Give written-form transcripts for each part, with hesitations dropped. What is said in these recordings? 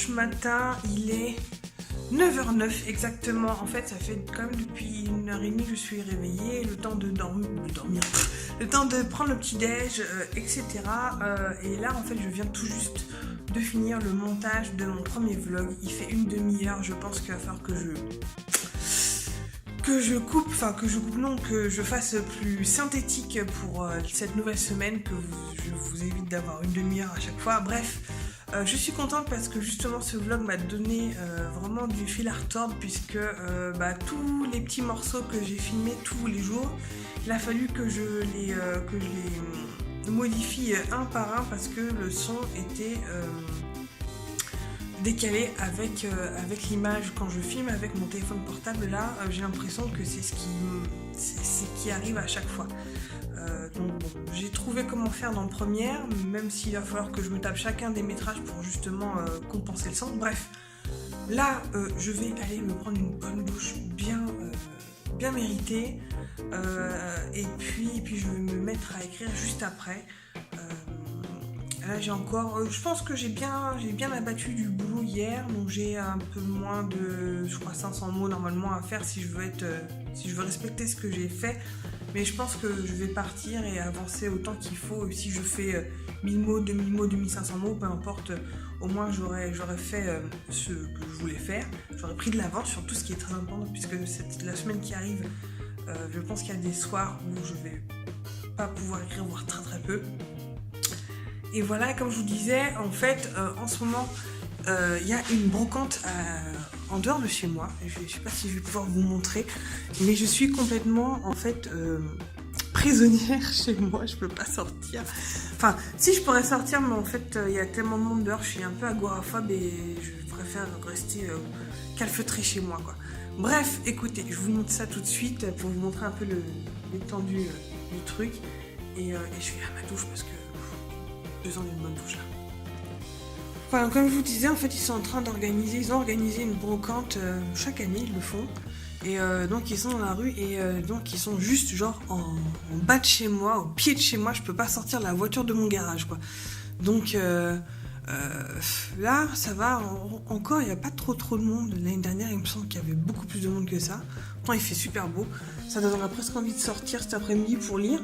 dimanche matin, il est 9h09 exactement. En fait, ça fait quand même depuis 1h30 que je suis réveillée, le temps de dormir, le temps de prendre le petit-déj, etc. Et là, en fait, je viens tout juste de finir le montage de mon premier vlog. Il fait une demi-heure, je pense qu'il va falloir que je fasse plus synthétique pour cette nouvelle semaine, je vous évite d'avoir une demi-heure à chaque fois. Bref, je suis contente parce que justement ce vlog m'a donné vraiment du fil à retordre, puisque tous les petits morceaux que j'ai filmés tous les jours, il a fallu que je les modifie un par un parce que le son était décalé avec l'image. Quand je filme avec mon téléphone portable, là j'ai l'impression que c'est ce qui arrive à chaque fois. Donc bon, j'ai trouvé comment faire dans le Premiere, même s'il va falloir que je me tape chacun des métrages pour justement compenser le son. Bref, là je vais aller me prendre une bonne douche bien méritée, et puis je vais me mettre à écrire juste après. Là j'ai encore, je pense que j'ai bien abattu du boulot hier, donc j'ai un peu moins de, je crois 500 mots normalement à faire si je veux respecter ce que j'ai fait. Mais je pense que je vais partir et avancer autant qu'il faut. Et si je fais 1000 mots, 2000 mots, 2500 mots, peu importe, au moins j'aurais fait ce que je voulais faire. J'aurais pris de l'avance sur tout ce qui est très important, puisque la semaine qui arrive, je pense qu'il y a des soirs où je vais pas pouvoir écrire, voire très très peu. Et voilà, comme je vous disais, en fait, en ce moment, il y a une brocante en dehors de chez moi. Je ne sais pas si je vais pouvoir vous montrer, mais je suis complètement, en fait, prisonnière chez moi. Je peux pas sortir. Enfin, si je pourrais sortir, mais en fait, il y a tellement de monde dehors, je suis un peu agoraphobe et je préfère rester calfeutrée chez moi, quoi. Bref, écoutez, je vous montre ça tout de suite pour vous montrer un peu l'étendue du truc. Et je vais à ma douche parce que j'ai besoin d'une bonne douche là. Enfin, comme je vous disais, en fait, ils ont organisé une brocante, chaque année, ils le font. Et donc, ils sont dans la rue et donc, ils sont juste genre en bas de chez moi, au pied de chez moi. Je peux pas sortir la voiture de mon garage, quoi. Donc, là, ça va. Encore, il n'y a pas trop de monde. L'année dernière, il me semble qu'il y avait beaucoup plus de monde que ça. Pourtant, il fait super beau. Ça donnerait presque envie de sortir cet après-midi pour lire.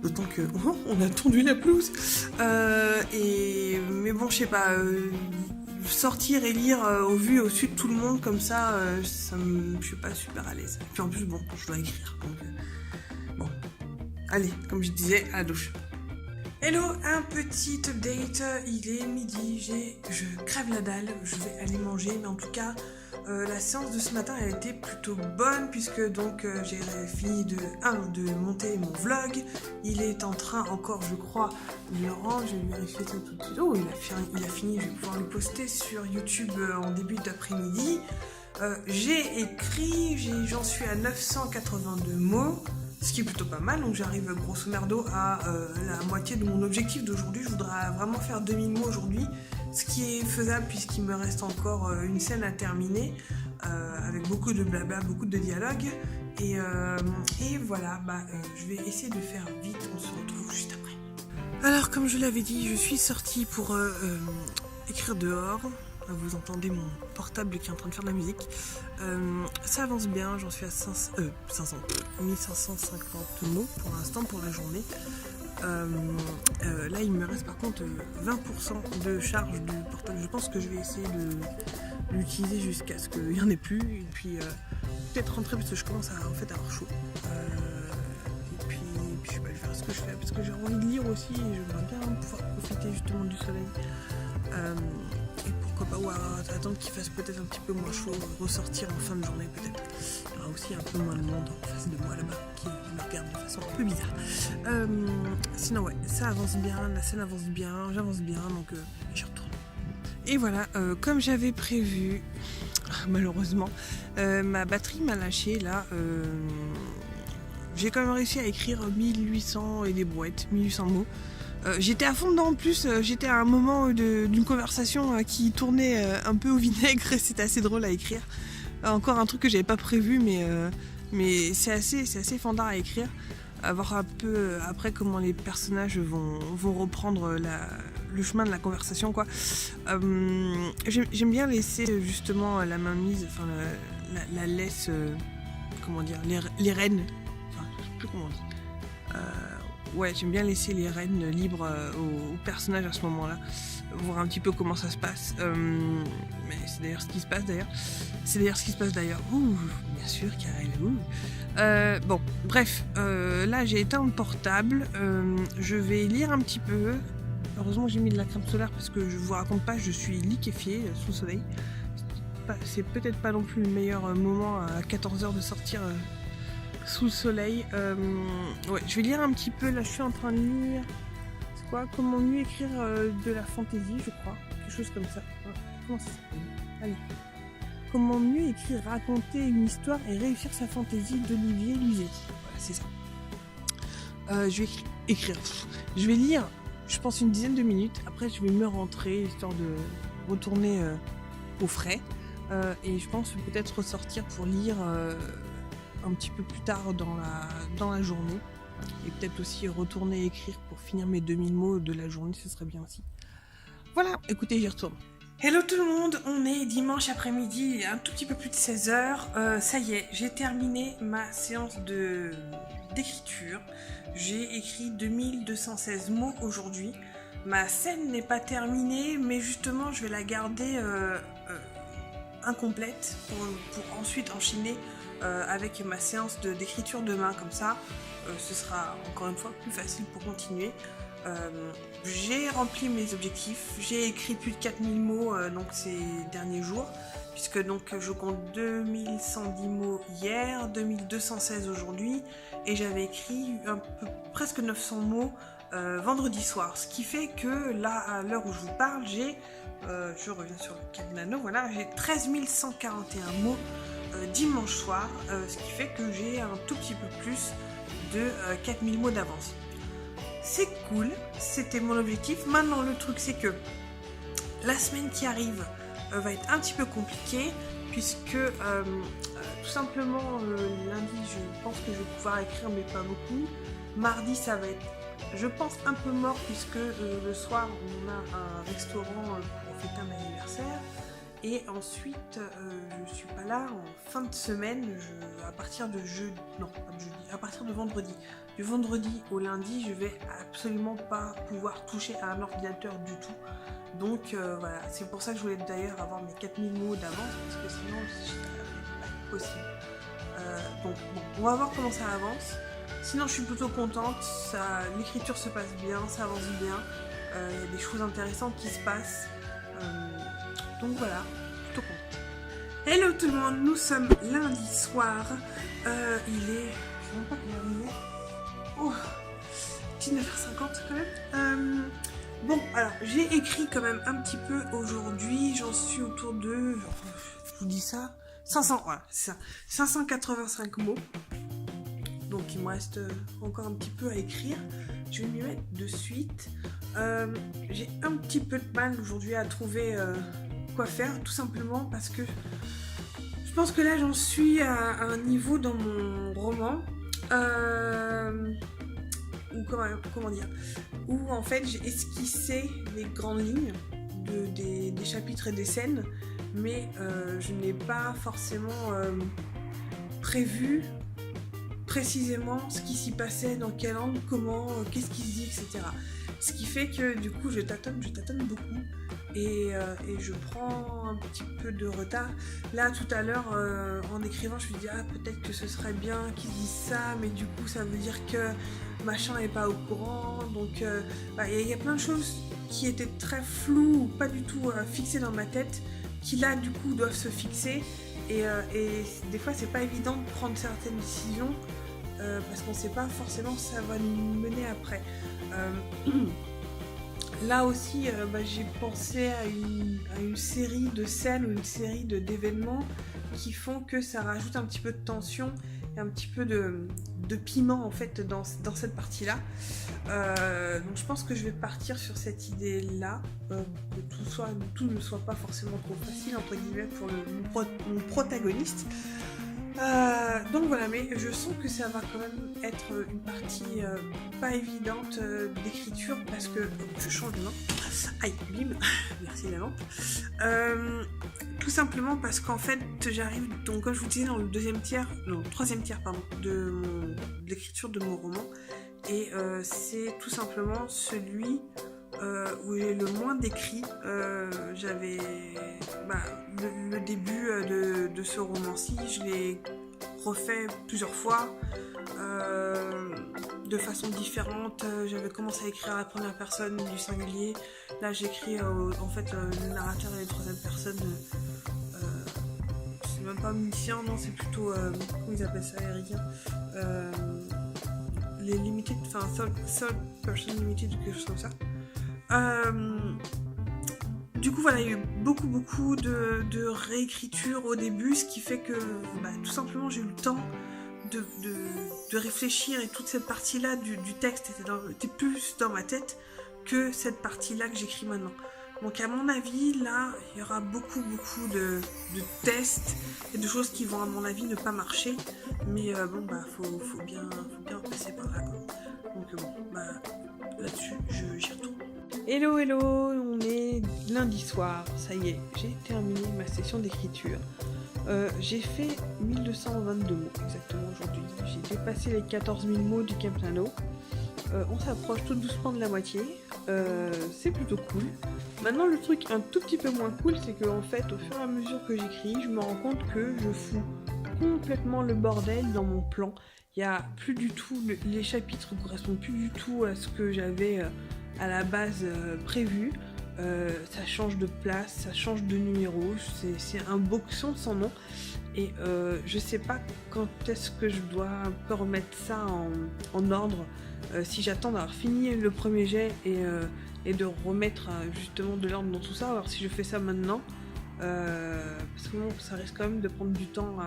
D'autant que on a tondu la pelouse. Mais bon, je sais pas, sortir et lire au vu et au su de tout le monde comme ça, je suis pas super à l'aise. Puis en plus, bon, je dois écrire. Donc, bon, allez, comme je disais, à la douche. Hello, un petit update. Il est midi, je crève la dalle, je vais aller manger, mais en tout cas, la séance de ce matin elle a été plutôt bonne, puisque donc j'ai fini de monter mon vlog. Il est en train encore, je crois, de le rendre. Je vais vérifier ça tout de suite. Oh, il a fini, je vais pouvoir le poster sur YouTube en début d'après-midi. J'en suis à 982 mots, ce qui est plutôt pas mal, donc j'arrive grosso merdo à la moitié de mon objectif d'aujourd'hui. Je voudrais vraiment faire 2000 mots aujourd'hui, ce qui est faisable puisqu'il me reste encore une scène à terminer, avec beaucoup de blabla, beaucoup de dialogue, et voilà, je vais essayer de faire vite, on se retrouve juste après. Alors, comme je l'avais dit, je suis sortie pour écrire dehors. Vous entendez mon portable qui est en train de faire de la musique. Ça avance bien, j'en suis à 1550 mots pour l'instant, pour la journée. Là, il me reste par contre 20% de charge du portable. Je pense que je vais essayer de l'utiliser jusqu'à ce qu'il n'y en ait plus. Et puis, peut-être rentrer parce que je commence à avoir chaud. Et puis, je sais pas, je vais faire ce que je fais parce que j'ai envie de lire aussi. Et j'aimerais bien pouvoir profiter justement du soleil. Et pourquoi pas, ou attendre qu'il fasse peut-être un petit peu moins chaud, ressortir en fin de journée peut-être. Il y aura aussi un peu moins de monde en face de moi là-bas qui me regarde de façon un peu bizarre. Sinon ouais, ça avance bien, la scène avance bien, j'avance bien, donc j'y retourne. Et voilà, comme j'avais prévu, malheureusement, ma batterie m'a lâché là. J'ai quand même réussi à écrire 1800 et des brouettes, 1800 mots. J'étais à fond dedans, en plus j'étais à un moment d'une conversation qui tournait un peu au vinaigre et c'était assez drôle à écrire. Encore un truc que j'avais pas prévu, mais c'est assez fandard à écrire. À voir un peu après comment les personnages vont reprendre le chemin de la conversation, quoi. J'aime bien laisser justement la mainmise, enfin la laisse, comment dire, les rênes, enfin, je sais plus comment on dit. Ouais, j'aime bien laisser les rênes libres aux personnages à ce moment-là, voir un petit peu comment ça se passe. Mais c'est d'ailleurs ce qui se passe d'ailleurs. Ouh, bien sûr, Karel. Ouh. Bon, bref, là j'ai éteint le portable. Je vais lire un petit peu. Heureusement, j'ai mis de la crème solaire parce que je vous raconte pas, je suis liquéfiée sous le soleil. C'est peut-être pas non plus le meilleur moment à 14h de sortir sous le soleil. Ouais, je vais lire un petit peu. Là, je suis en train de lire. C'est quoi? Comment mieux écrire de la fantaisie, je crois. Quelque chose comme ça. Comment ça s'appelle? Allez. Comment mieux écrire, raconter une histoire et réussir sa fantaisie d'Olivier Luisetti. Voilà, c'est ça. Je vais écrire. Je vais lire, je pense, une dizaine de minutes. Après, je vais me rentrer, histoire de retourner au frais. Et je pense peut-être ressortir pour lire un petit peu plus tard dans la journée. Et peut-être aussi retourner écrire pour finir mes 2000 mots de la journée, ce serait bien aussi. Voilà, écoutez, j'y retourne. Hello tout le monde, on est dimanche après-midi, un tout petit peu plus de 16h. Ça y est, j'ai terminé ma séance d'écriture. J'ai écrit 2216 mots aujourd'hui. Ma scène n'est pas terminée, mais justement je vais la garder incomplète pour ensuite enchaîner avec ma séance d'écriture demain. Comme ça, ce sera encore une fois plus facile pour continuer. J'ai rempli mes objectifs, j'ai écrit plus de 4000 mots donc ces derniers jours, puisque donc je compte 2110 mots hier, 2216 aujourd'hui, et j'avais écrit presque 900 mots vendredi soir, ce qui fait que là, à l'heure où je vous parle, je reviens sur le Cadenano, voilà, j'ai 13 141 mots dimanche soir, ce qui fait que j'ai un tout petit peu plus de 4000 mots d'avance. C'est cool, c'était mon objectif. Maintenant, le truc, c'est que la semaine qui arrive va être un petit peu compliquée, puisque tout simplement, lundi, je pense que je vais pouvoir écrire, mais pas beaucoup. Mardi, ça va être, je pense, un peu mort, puisque le soir, on a un restaurant pour fêter un anniversaire. Et ensuite, je suis pas là en fin de semaine, à partir de à partir de vendredi. Du vendredi au lundi, je vais absolument pas pouvoir toucher à un ordinateur du tout. Donc voilà, c'est pour ça que je voulais d'ailleurs avoir mes 4000 mots d'avance, parce que sinon, c'est pas possible. Donc bon, on va voir comment ça avance. Sinon, je suis plutôt contente, l'écriture se passe bien, ça avance bien. Il y a des choses intéressantes qui se passent. Donc voilà, plutôt contente. Hello tout le monde, nous sommes lundi soir. Il est... Je sais même pas combien il est. Oh, 19h50 quand même. Bon, alors j'ai écrit quand même un petit peu aujourd'hui. J'en suis autour de... Je vous dis ça. 500, voilà, c'est ça. 585 mots. Donc il me reste encore un petit peu à écrire. Je vais m'y mettre de suite. J'ai un petit peu de mal aujourd'hui à trouver quoi faire, tout simplement parce que je pense que là j'en suis à un niveau dans mon roman où, comment dire, où en fait j'ai esquissé les grandes lignes des chapitres et des scènes, mais je n'ai pas forcément prévu précisément ce qui s'y passait, dans quel angle, comment, qu'est-ce qui se dit, etc. Ce qui fait que du coup je tâtonne beaucoup et je prends un petit peu de retard. Là tout à l'heure en écrivant je me dis peut-être que ce serait bien qu'ils disent ça, mais du coup ça veut dire que machin n'est pas au courant, donc y a plein de choses qui étaient très floues ou pas du tout fixées dans ma tête, qui là du coup doivent se fixer et des fois c'est pas évident de prendre certaines décisions parce qu'on sait pas forcément où ça va nous mener après. Là aussi j'ai pensé à une série de scènes ou une série d'événements qui font que ça rajoute un petit peu de tension et un petit peu de piment en fait dans cette partie là. Donc je pense que je vais partir sur cette idée là, que tout ne soit pas forcément trop facile entre guillemets pour mon protagoniste. Donc voilà, mais je sens que ça va quand même être une partie pas évidente d'écriture, parce que je change de main. Aïe, bim, merci la lampe. Tout simplement parce qu'en fait, j'arrive, donc comme je vous disais, dans le troisième tiers, pardon, de l'écriture de mon roman. Et c'est tout simplement celui où j'ai le moins d'écrit. J'avais le début de ce roman-ci, je l'ai refait plusieurs fois. De façon différente. J'avais commencé à écrire à la première personne du singulier. Là, j'écris en fait le narrateur est la troisième personne. C'est même pas omniscient, non, c'est plutôt comment ils appellent ça, aérien. Les limited, enfin third person limited ou quelque chose comme ça. Du coup, voilà, il y a eu beaucoup de réécriture au début, ce qui fait que tout simplement j'ai eu le temps de réfléchir, et toute cette partie-là du texte était plus dans ma tête que cette partie-là que j'écris maintenant. Donc à mon avis, là, il y aura beaucoup de tests et de choses qui vont à mon avis ne pas marcher, mais faut bien passer par là, quoi. Donc là-dessus, j'y retourne. Hello, on est lundi soir, ça y est, j'ai terminé ma session d'écriture. J'ai fait 1222 mots exactement aujourd'hui. J'ai dépassé les 14 000 mots du Camplano. On s'approche tout doucement de la moitié. C'est plutôt cool. Maintenant, le truc un tout petit peu moins cool, c'est que en fait, au fur et à mesure que j'écris, je me rends compte que je fous complètement le bordel dans mon plan. Il n'y a plus du tout, les chapitres ne correspondent plus du tout à ce que j'avais à la base prévu. Ça change de place, ça change de numéro, c'est un boxon sans nom, et je sais pas quand est-ce que je dois un peu remettre ça en ordre, si j'attends d'avoir fini le premier jet et de remettre justement de l'ordre dans tout ça, alors si je fais ça maintenant, parce que bon, ça risque quand même de prendre du temps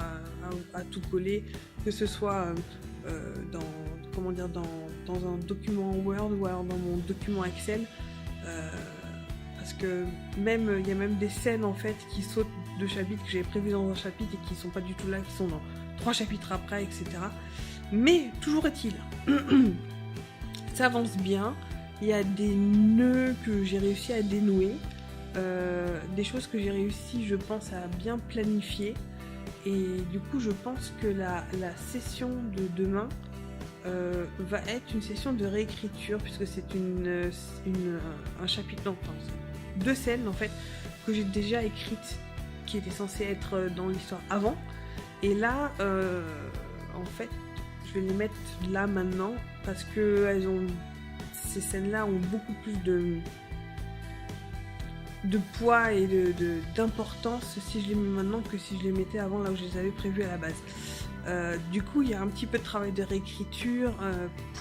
à tout coller, que ce soit dans un document Word ou alors dans mon document Excel, parce que même il y a même des scènes en fait qui sautent de chapitres que j'avais prévus dans un chapitre et qui sont pas du tout là, qui sont dans 3 chapitres après, etc. Mais toujours est-il, ça avance bien. Il y a des nœuds que j'ai réussi à dénouer, des choses que j'ai réussi, je pense, à bien planifier. Et du coup, je pense que la session de demain va être une session de réécriture, puisque c'est un chapitre, non, enfin, 2 scènes en fait que j'ai déjà écrites, qui étaient censées être dans l'histoire avant. Et là, en fait, je vais les mettre là maintenant parce que ces scènes-là ont beaucoup plus de poids et d'importance si je les mets maintenant que si je les mettais avant, là où je les avais prévues à la base. Du coup, il y a un petit peu de travail de réécriture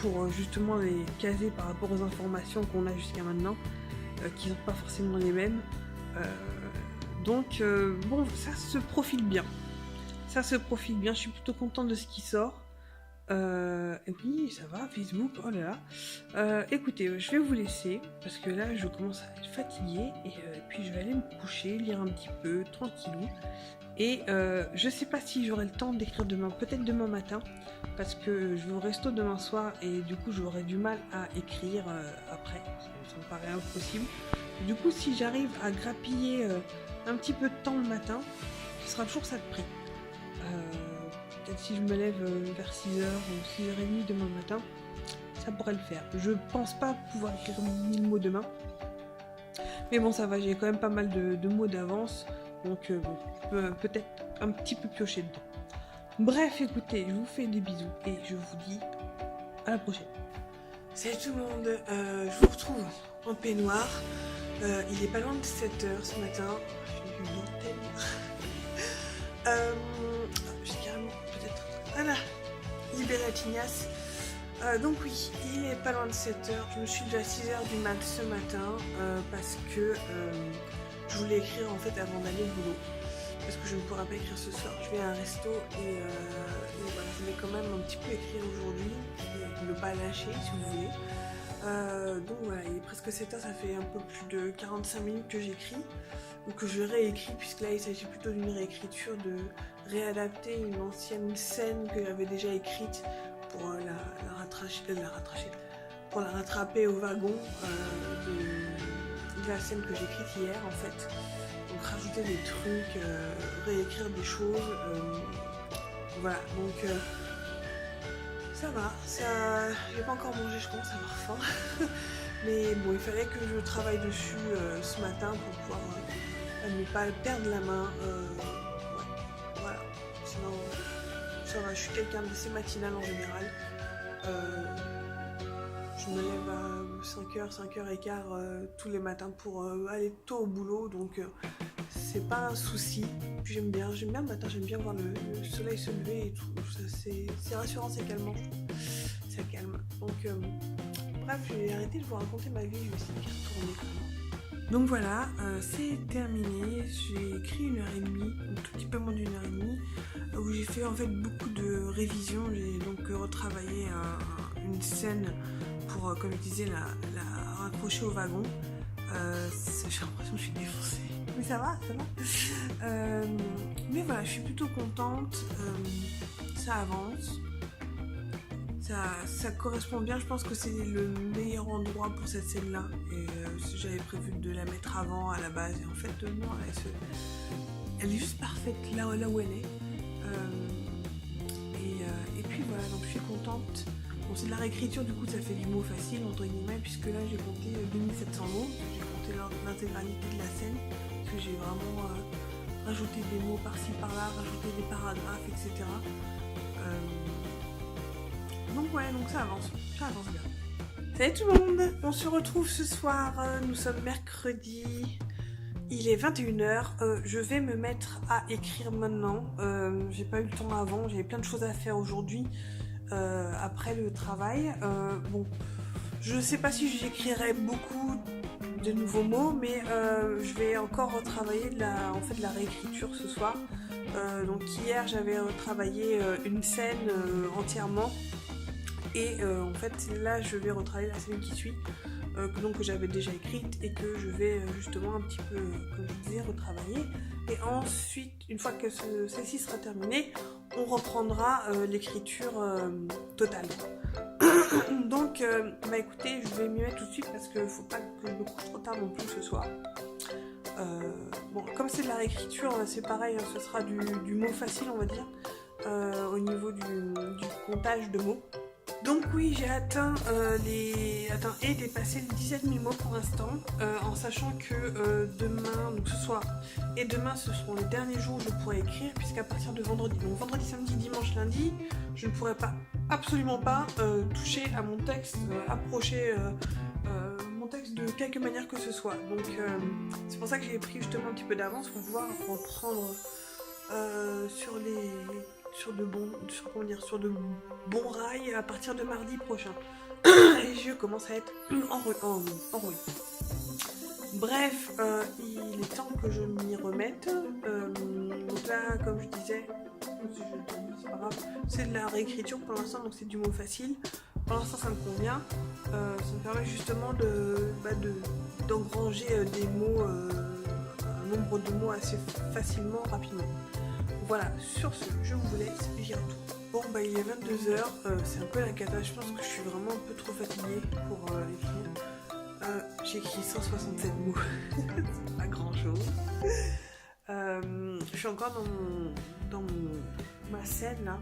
pour justement les caser par rapport aux informations qu'on a jusqu'à maintenant, qui ne sont pas forcément les mêmes. Donc, bon, ça se profile bien. Ça se profile bien, je suis plutôt contente de ce qui sort. Et oui, ça va, Facebook, oh là là. Écoutez, je vais vous laisser, parce que là, je commence à être fatiguée, et puis je vais aller me coucher, lire un petit peu, tranquillou. Et je sais pas si j'aurai le temps d'écrire demain, peut-être demain matin, parce que je vais au resto demain soir, et du coup, j'aurai du mal à écrire après, ça me paraît impossible. Du coup, si j'arrive à grappiller un petit peu de temps le matin, ce sera toujours ça de prix. Peut-être si je me lève vers 6h ou 6h30 demain matin, ça pourrait le faire. Je pense pas pouvoir écrire 1000 mots demain. Mais bon, ça va, j'ai quand même pas mal de mots d'avance. Donc bon, je peux peut-être un petit peu piocher dedans. Bref, écoutez, je vous fais des bisous et je vous dis à la prochaine. Salut tout le monde, je vous retrouve en peignoir. Il est pas loin de 7h ce matin. J'ai eu une antenne. J'ai carrément peut-être... Voilà, libéré la tignasse. Donc oui, il est pas loin de 7h. Je me suis levé à 6h du mat ce matin parce que je voulais écrire en fait avant d'aller au boulot. Parce que je ne pourrai pas écrire ce soir. Je vais à un resto et voilà, je voulais quand même un petit peu écrire aujourd'hui et ne pas lâcher si vous voulez. Donc voilà, il est presque 7h, ça fait un peu plus de 45 minutes que j'écris, ou que je réécris, puisque là il s'agit plutôt d'une réécriture, de réadapter une ancienne scène que j'avais déjà écrite pour pour la rattraper au wagon de la scène que j'ai écrite hier en fait. Donc rajouter des trucs, réécrire des choses. Voilà, donc ça va. J'ai pas encore mangé, je commence à avoir faim. Mais bon, il fallait que je travaille dessus ce matin pour pouvoir ne pas perdre la main. Ouais, voilà. Sinon, ça va, je suis quelqu'un d'assez matinal en général. Je me lève à 5h, 5h15 tous les matins pour aller tôt au boulot, donc c'est pas un souci. Puis j'aime bien le matin, j'aime bien voir le soleil se lever et tout. C'est rassurant, c'est calmant. Ça calme. Donc bref, je vais arrêter de vous raconter ma vie, je vais essayer d'y retourner. Donc voilà, c'est terminé. J'ai écrit 1h30, un tout petit peu moins d'1h30, où j'ai fait en fait beaucoup de révisions. J'ai donc retravaillé une scène pour, comme je disais, la raccrocher au wagon. J'ai l'impression que je suis défoncée. Mais ça va. Mais voilà, je suis plutôt contente. Ça avance. Ça correspond bien, je pense que c'est le meilleur endroit pour cette scène-là. Et j'avais prévu de la mettre avant à la base. Et en fait, non, elle est juste parfaite là où elle est. Et puis voilà, donc je suis contente. Bon, c'est de la réécriture, du coup ça fait du mot facile entre guillemets, puisque là j'ai compté 2700 mots. J'ai compté l'intégralité de la scène, parce que j'ai vraiment rajouté des mots par-ci par-là, rajouté des paragraphes, etc. Donc ouais, donc ça avance bien. Salut tout le monde, on se retrouve ce soir, nous sommes mercredi, il est 21h, je vais me mettre à écrire maintenant, j'ai pas eu le temps avant, j'avais plein de choses à faire aujourd'hui, après le travail. Bon, je sais pas si j'écrirai beaucoup de nouveaux mots, mais je vais encore retravailler de la réécriture ce soir. Donc hier j'avais retravaillé une scène entièrement. Et en fait là je vais retravailler la scène qui suit, que j'avais déjà écrite et que je vais justement un petit peu, comme je disais, retravailler. Et ensuite, une fois que celle-ci sera terminée, on reprendra l'écriture totale. Donc bah écoutez, je vais m'y mettre tout de suite parce qu'il faut pas que je me couche trop tard non plus ce soir. Bon, comme c'est de la réécriture, c'est pareil, ce sera du mot facile on va dire, au niveau du comptage de mots. Donc oui, j'ai atteint et dépassé les 17 000 mots pour l'instant, en sachant que demain, donc ce soir et demain, ce seront les derniers jours où je pourrai écrire, puisqu'à partir de vendredi, donc vendredi, samedi, dimanche, lundi, je ne pourrai absolument pas toucher à mon texte, approcher mon texte de quelque manière que ce soit. Donc c'est pour ça que j'ai pris justement un petit peu d'avance pour pouvoir reprendre sur de bons rails à partir de mardi prochain. Les yeux commencent à être enroués. Bref, il est temps que je m'y remette. Donc là, comme je disais, c'est pas grave, c'est de la réécriture pour l'instant, donc c'est du mot facile. Pour l'instant, ça me convient. Ça me permet justement d'engranger des mots, un nombre de mots assez facilement, rapidement. Voilà, sur ce, je vous laisse, j'y retourne. Bon, bah il est 22h, c'est un peu la cata, je pense que je suis vraiment un peu trop fatiguée pour écrire. J'ai écrit 167 mots, c'est pas grand chose. Je suis encore dans ma scène là.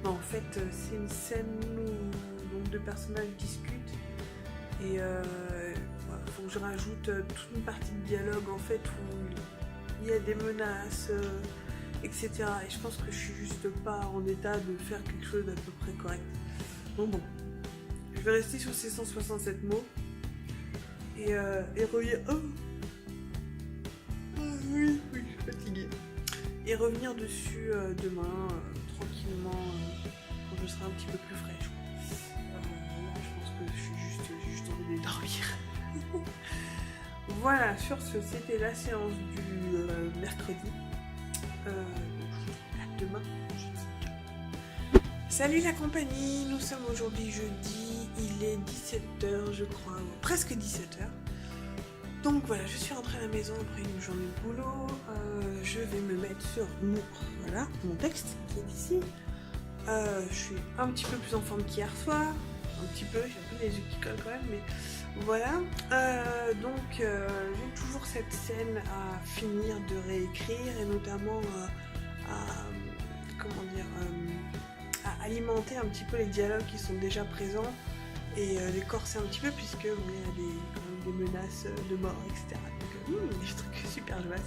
En fait, c'est une scène où donc, deux personnages discutent et faut que je rajoute toute une partie de dialogue en fait où il y a des menaces. Etc. Et je pense que je suis juste pas en état de faire quelque chose d'à peu près correct. Donc bon, je vais rester sur ces 167 mots et revenir. Oui, je suis fatiguée. Et revenir dessus demain, tranquillement, quand je serai un petit peu plus fraîche. Là, je pense que je suis juste envie de dormir. Voilà, sur ce, c'était la séance du mercredi. À demain. Salut la compagnie, nous sommes aujourd'hui jeudi, il est 17h je crois, presque 17h. Donc voilà, je suis rentrée à la maison après une journée de boulot, je vais me mettre sur mon texte qui est ici. Je suis un petit peu plus en forme qu'hier soir, un petit peu, j'ai un peu les yeux qui collent quand même, mais Voilà, j'ai toujours cette scène à finir de réécrire et notamment à alimenter un petit peu les dialogues qui sont déjà présents et les corser un petit peu puisque il y a quand même des menaces de mort, etc. Donc des trucs super joyeux.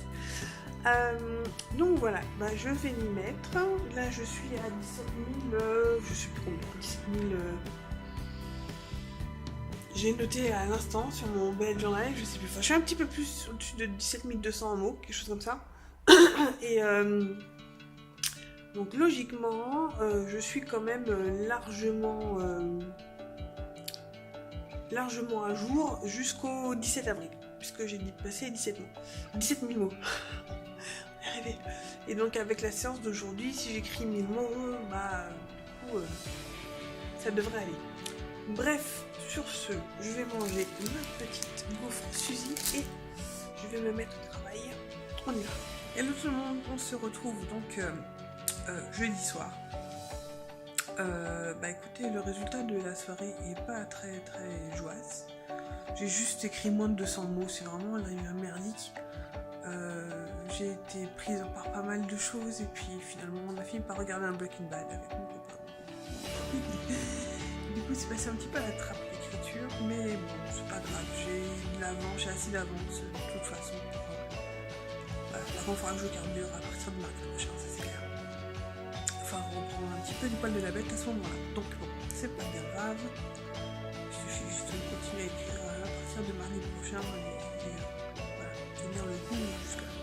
Donc voilà, je vais m'y mettre. Là je suis à 17 000, je sais plus combien, 17 000... J'ai noté à l'instant sur mon bullet journal, je sais plus, je suis un petit peu plus au-dessus de 17 200 mots, quelque chose comme ça. Et donc logiquement, je suis quand même largement à jour jusqu'au 17 avril, puisque j'ai passé 17 000 mots. Arrivé. Et donc avec la séance d'aujourd'hui, si j'écris 1000 mots, ça devrait aller. Bref, sur ce, je vais manger ma petite gaufre Suzy et je vais me mettre au travail. On y va. Hello tout le monde, on se retrouve donc jeudi soir. Écoutez, le résultat de la soirée est pas très joyeuse. J'ai juste écrit moins de 200 mots, c'est vraiment un merdique. J'ai été prise par pas mal de choses et puis finalement on a fini par regarder un Breaking Bad avec mon copain. Du coup c'est passé un petit peu à la trappe l'écriture, mais bon c'est pas grave, j'ai assez d'avance de toute façon. Par contre il faudra que je carbure à partir de mardi prochain, ça c'est clair. Enfin reprendre un petit peu du poil de la bête à ce moment-là. Donc bon, c'est pas bien grave. Il suffit juste de continuer à écrire à partir de mardi prochain et voilà, tenir le coup jusqu'à là.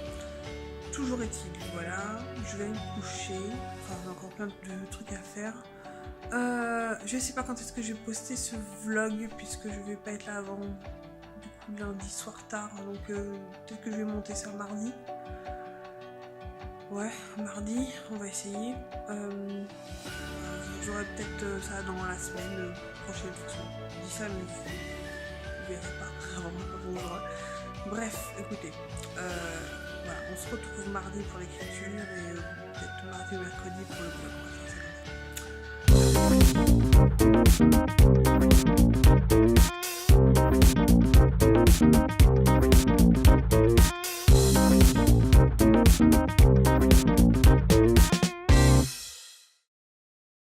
Toujours est-il, voilà, je vais me coucher. Enfin j'ai encore plein de trucs à faire. Je sais pas quand est-ce que je vais poster ce vlog puisque je vais pas être là avant du coup lundi soir tard, donc peut-être que je vais monter ça mardi. Ouais, mardi, on va essayer. J'aurai peut-être ça dans la semaine prochaine, de toute façon. Je dis ça, mais vous verrez pas avant quand on verra. Bref, écoutez, voilà, on se retrouve mardi pour l'écriture et peut-être mardi ou mercredi pour le vlog. On va faire ça comme ça.